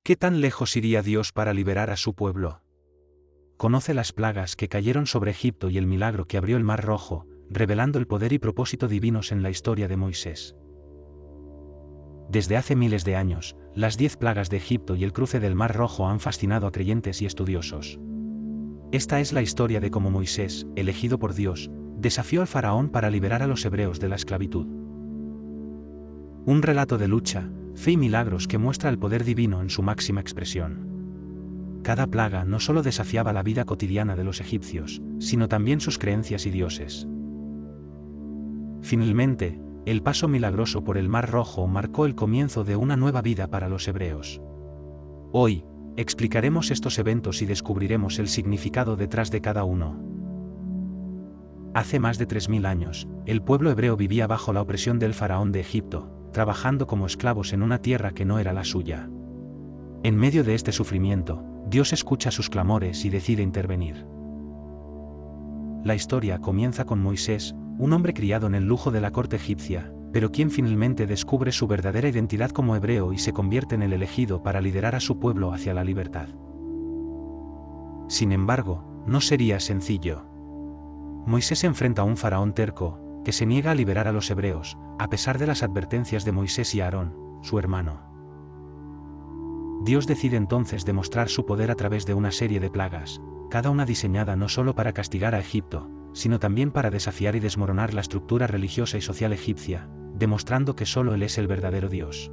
¿Qué tan lejos iría Dios para liberar a su pueblo? Conoce las plagas que cayeron sobre Egipto y el milagro que abrió el Mar Rojo, revelando el poder y propósito divinos en la historia de Moisés. Desde hace miles de años, las 10 plagas de Egipto y el cruce del Mar Rojo han fascinado a creyentes y estudiosos. Esta es la historia de cómo Moisés, elegido por Dios, desafió al faraón para liberar a los hebreos de la esclavitud. Un relato de lucha, fe y milagros que muestra el poder divino en su máxima expresión. Cada plaga no solo desafiaba la vida cotidiana de los egipcios, sino también sus creencias y dioses. Finalmente, el paso milagroso por el Mar Rojo marcó el comienzo de una nueva vida para los hebreos. Hoy, explicaremos estos eventos y descubriremos el significado detrás de cada uno. Hace más de 3000 años, el pueblo hebreo vivía bajo la opresión del faraón de Egipto, trabajando como esclavos en una tierra que no era la suya. En medio de este sufrimiento, Dios escucha sus clamores y decide intervenir. La historia comienza con Moisés, un hombre criado en el lujo de la corte egipcia, pero quien finalmente descubre su verdadera identidad como hebreo y se convierte en el elegido para liderar a su pueblo hacia la libertad. Sin embargo, no sería sencillo. Moisés se enfrenta a un faraón terco, que se niega a liberar a los hebreos, a pesar de las advertencias de Moisés y Aarón, su hermano. Dios decide entonces demostrar su poder a través de una serie de plagas, cada una diseñada no solo para castigar a Egipto, sino también para desafiar y desmoronar la estructura religiosa y social egipcia, demostrando que solo Él es el verdadero Dios.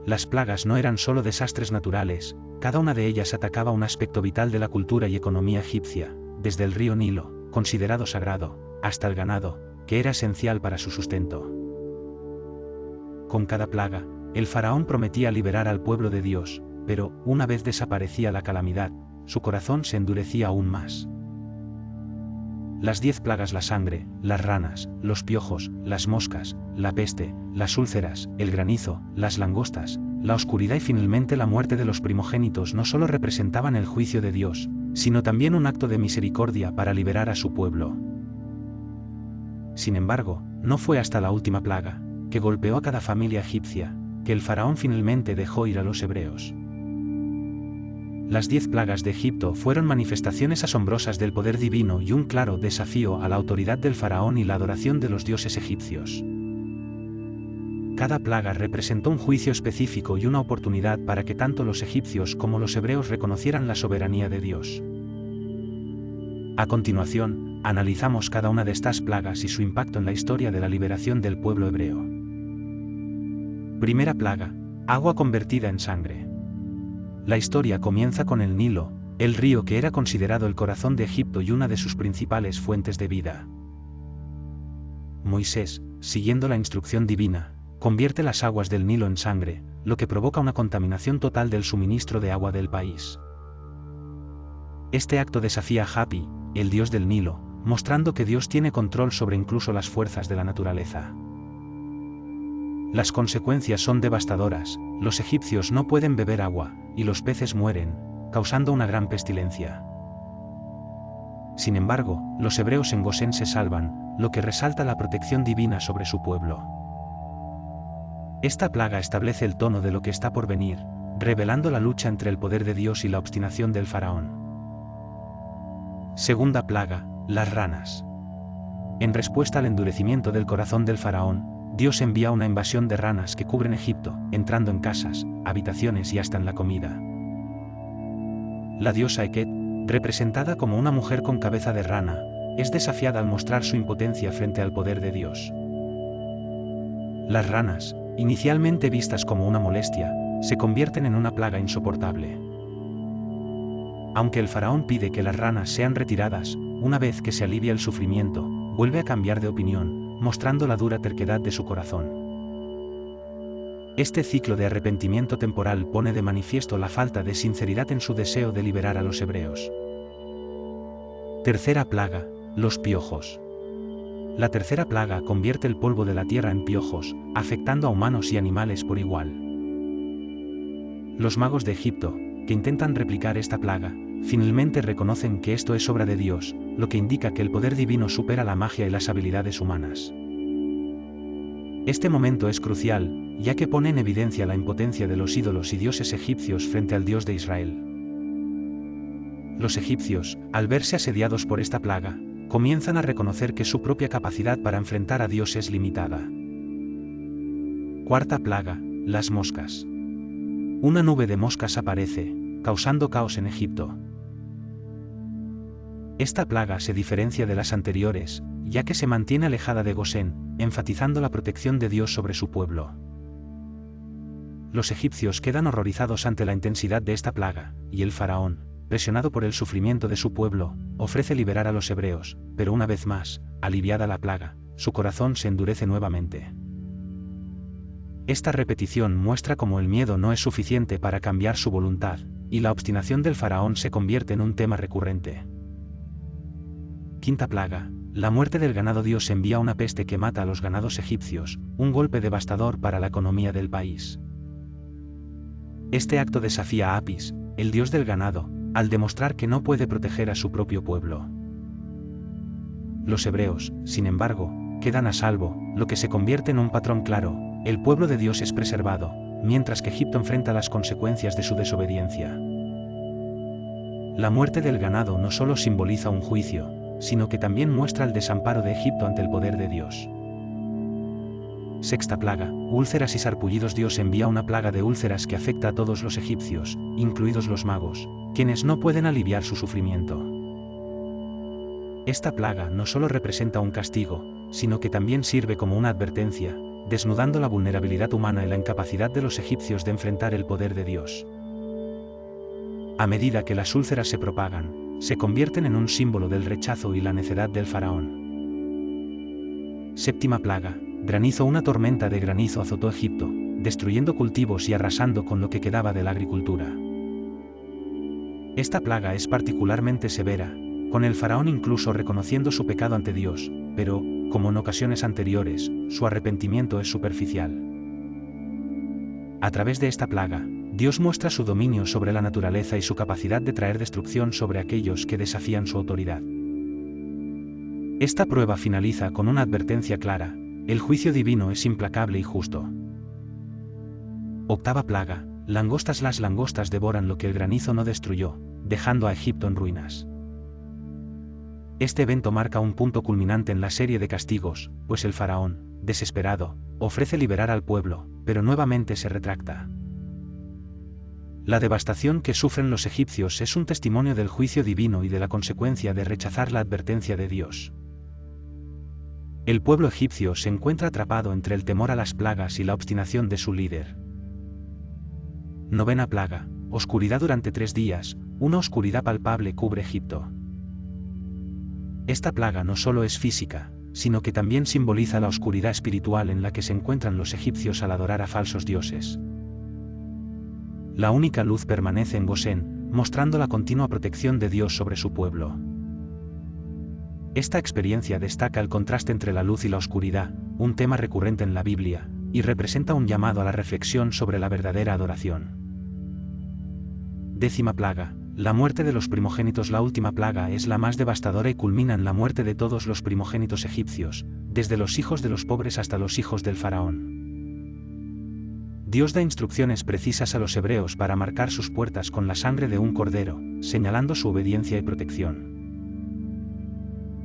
Las plagas no eran solo desastres naturales, cada una de ellas atacaba un aspecto vital de la cultura y economía egipcia, desde el río Nilo, considerado sagrado, hasta el ganado, que era esencial para su sustento. Con cada plaga, el faraón prometía liberar al pueblo de Dios, pero, una vez desaparecía la calamidad, su corazón se endurecía aún más. Las 10 plagas: la sangre, las ranas, los piojos, las moscas, la peste, las úlceras, el granizo, las langostas, la oscuridad y finalmente la muerte de los primogénitos no solo representaban el juicio de Dios, sino también un acto de misericordia para liberar a su pueblo. Sin embargo, no fue hasta la última plaga, que golpeó a cada familia egipcia, que el faraón finalmente dejó ir a los hebreos. Las 10 plagas de Egipto fueron manifestaciones asombrosas del poder divino y un claro desafío a la autoridad del faraón y la adoración de los dioses egipcios. Cada plaga representó un juicio específico y una oportunidad para que tanto los egipcios como los hebreos reconocieran la soberanía de Dios. A continuación, analizamos cada una de estas plagas y su impacto en la historia de la liberación del pueblo hebreo. Primera plaga: agua convertida en sangre. La historia comienza con el Nilo, el río que era considerado el corazón de Egipto y una de sus principales fuentes de vida. Moisés, siguiendo la instrucción divina, convierte las aguas del Nilo en sangre, lo que provoca una contaminación total del suministro de agua del país. Este acto desafía a Hapi, el dios del Nilo, mostrando que Dios tiene control sobre incluso las fuerzas de la naturaleza. Las consecuencias son devastadoras: los egipcios no pueden beber agua, y los peces mueren, causando una gran pestilencia. Sin embargo, los hebreos en Gosén se salvan, lo que resalta la protección divina sobre su pueblo. Esta plaga establece el tono de lo que está por venir, revelando la lucha entre el poder de Dios y la obstinación del faraón. Segunda plaga: las ranas. En respuesta al endurecimiento del corazón del faraón, Dios envía una invasión de ranas que cubren Egipto, entrando en casas, habitaciones y hasta en la comida. La diosa Eket, representada como una mujer con cabeza de rana, es desafiada al mostrar su impotencia frente al poder de Dios. Las ranas, inicialmente vistas como una molestia, se convierten en una plaga insoportable. Aunque el faraón pide que las ranas sean retiradas, una vez que se alivia el sufrimiento, vuelve a cambiar de opinión, mostrando la dura terquedad de su corazón. Este ciclo de arrepentimiento temporal pone de manifiesto la falta de sinceridad en su deseo de liberar a los hebreos. Tercera plaga: los piojos. La tercera plaga convierte el polvo de la tierra en piojos, afectando a humanos y animales por igual. Los magos de Egipto, que intentan replicar esta plaga, finalmente reconocen que esto es obra de Dios, lo que indica que el poder divino supera la magia y las habilidades humanas. Este momento es crucial, ya que pone en evidencia la impotencia de los ídolos y dioses egipcios frente al Dios de Israel. Los egipcios, al verse asediados por esta plaga, comienzan a reconocer que su propia capacidad para enfrentar a Dios es limitada. Cuarta plaga, las moscas. Una nube de moscas aparece, causando caos en Egipto. Esta plaga se diferencia de las anteriores, ya que se mantiene alejada de Gosén, enfatizando la protección de Dios sobre su pueblo. Los egipcios quedan horrorizados ante la intensidad de esta plaga, y el faraón, presionado por el sufrimiento de su pueblo, ofrece liberar a los hebreos, pero una vez más, aliviada la plaga, su corazón se endurece nuevamente. Esta repetición muestra cómo el miedo no es suficiente para cambiar su voluntad, y la obstinación del faraón se convierte en un tema recurrente. Quinta plaga, la muerte del ganado. Dios envía una peste que mata a los ganados egipcios, un golpe devastador para la economía del país. Este acto desafía a Apis, el dios del ganado, al demostrar que no puede proteger a su propio pueblo. Los hebreos, sin embargo, quedan a salvo, lo que se convierte en un patrón claro: el pueblo de Dios es preservado, mientras que Egipto enfrenta las consecuencias de su desobediencia. La muerte del ganado no solo simboliza un juicio, sino que también muestra el desamparo de Egipto ante el poder de Dios. Sexta plaga, úlceras y sarpullidos. Dios envía una plaga de úlceras que afecta a todos los egipcios, incluidos los magos, quienes no pueden aliviar su sufrimiento. Esta plaga no solo representa un castigo, sino que también sirve como una advertencia, desnudando la vulnerabilidad humana y la incapacidad de los egipcios de enfrentar el poder de Dios. A medida que las úlceras se propagan, se convierten en un símbolo del rechazo y la necedad del faraón. Séptima plaga, granizo. Una tormenta de granizo azotó Egipto, destruyendo cultivos y arrasando con lo que quedaba de la agricultura. Esta plaga es particularmente severa, con el faraón incluso reconociendo su pecado ante Dios, pero, como en ocasiones anteriores, su arrepentimiento es superficial. A través de esta plaga, Dios muestra su dominio sobre la naturaleza y su capacidad de traer destrucción sobre aquellos que desafían su autoridad. Esta prueba finaliza con una advertencia clara: el juicio divino es implacable y justo. Octava plaga, langostas. Las langostas devoran lo que el granizo no destruyó, dejando a Egipto en ruinas. Este evento marca un punto culminante en la serie de castigos, pues el faraón, desesperado, ofrece liberar al pueblo, pero nuevamente se retracta. La devastación que sufren los egipcios es un testimonio del juicio divino y de la consecuencia de rechazar la advertencia de Dios. El pueblo egipcio se encuentra atrapado entre el temor a las plagas y la obstinación de su líder. Novena plaga, oscuridad. Durante 3 días, una oscuridad palpable cubre Egipto. Esta plaga no solo es física, sino que también simboliza la oscuridad espiritual en la que se encuentran los egipcios al adorar a falsos dioses. La única luz permanece en Gosén, mostrando la continua protección de Dios sobre su pueblo. Esta experiencia destaca el contraste entre la luz y la oscuridad, un tema recurrente en la Biblia, y representa un llamado a la reflexión sobre la verdadera adoración. Décima plaga, la muerte de los primogénitos. La última plaga es la más devastadora y culmina en la muerte de todos los primogénitos egipcios, desde los hijos de los pobres hasta los hijos del faraón. Dios da instrucciones precisas a los hebreos para marcar sus puertas con la sangre de un cordero, señalando su obediencia y protección.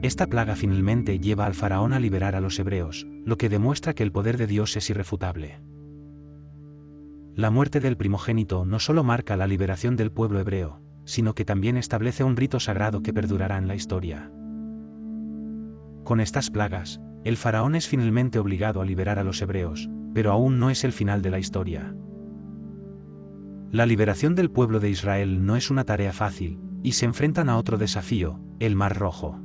Esta plaga finalmente lleva al faraón a liberar a los hebreos, lo que demuestra que el poder de Dios es irrefutable. La muerte del primogénito no solo marca la liberación del pueblo hebreo, sino que también establece un rito sagrado que perdurará en la historia. Con estas plagas, el faraón es finalmente obligado a liberar a los hebreos, pero aún no es el final de la historia. La liberación del pueblo de Israel no es una tarea fácil, y se enfrentan a otro desafío: el Mar Rojo.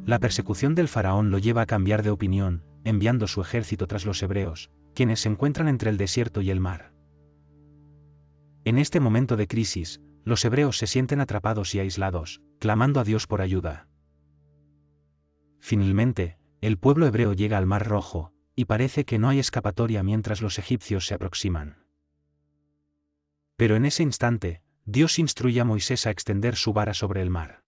La persecución del faraón lo lleva a cambiar de opinión, enviando su ejército tras los hebreos, quienes se encuentran entre el desierto y el mar. En este momento de crisis, los hebreos se sienten atrapados y aislados, clamando a Dios por ayuda. Finalmente, el pueblo hebreo llega al Mar Rojo, y parece que no hay escapatoria mientras los egipcios se aproximan. Pero en ese instante, Dios instruye a Moisés a extender su vara sobre el mar.